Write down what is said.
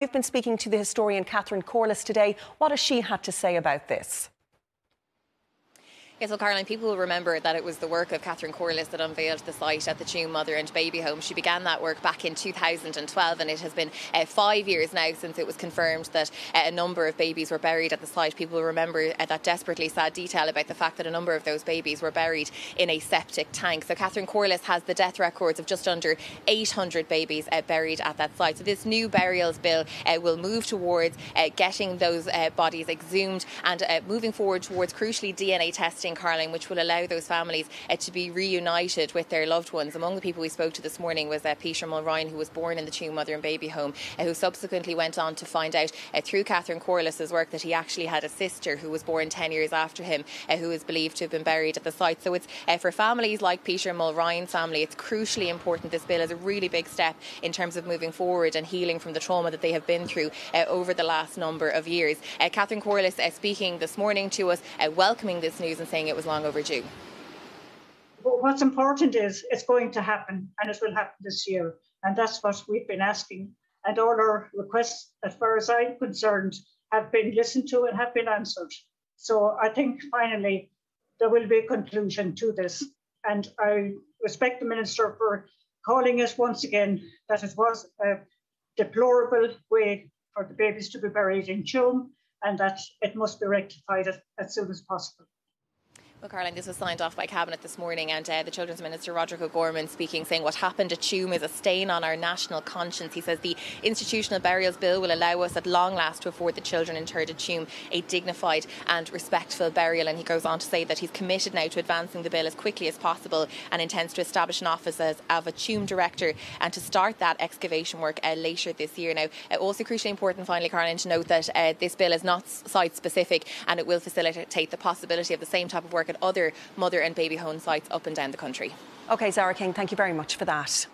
We've been speaking to the historian Catherine Corliss today. What has she had to say about this? Yes, well, Caroline, people will remember that it was the work of Catherine Corliss that unveiled the site at the Tuam Mother and Baby Home. She began that work back in 2012, and it has been 5 years now since it was confirmed that a number of babies were buried at the site. People will remember that desperately sad detail about the fact that a number of those babies were buried in a septic tank. So Catherine Corliss has the death records of just under 800 babies buried at that site. So this new burials bill will move towards getting those bodies exhumed and moving forward towards, crucially, DNA testing, Caroline, which will allow those families to be reunited with their loved ones. Among the people we spoke to this morning was Peter Mulrine, who was born in the Tuam Mother and Baby Home, who subsequently went on to find out through Catherine Corliss's work that he actually had a sister who was born 10 years after him, who is believed to have been buried at the site. So it's for families like Peter Mulrine's family, it's crucially important. This bill is a really big step in terms of moving forward and healing from the trauma that they have been through over the last number of years. Catherine Corliss speaking this morning to us, welcoming this news and saying it was long overdue. But what's important is it's going to happen, and it will happen this year. And that's what we've been asking. And all our requests, as far as I'm concerned, have been listened to and have been answered. So I think finally there will be a conclusion to this. And I respect the Minister for calling us once again that it was a deplorable way for the babies to be buried in Tuam, and that it must be rectified as soon as possible. Well, Caroline, this was signed off by Cabinet this morning, and the Children's Minister, Roderick O'Gorman, speaking, saying what happened at Tuam is a stain on our national conscience. He says the Institutional Burials Bill will allow us at long last to afford the children interred at Tuam a dignified and respectful burial. And he goes on to say that he's committed now to advancing the bill as quickly as possible and intends to establish an office of a Tuam director and to start that excavation work later this year. Now, also crucially important, finally, Caroline, to note that this bill is not site-specific, and it will facilitate the possibility of the same type of work at other mother and baby home sites up and down the country. OK, Zara King, thank you very much for that.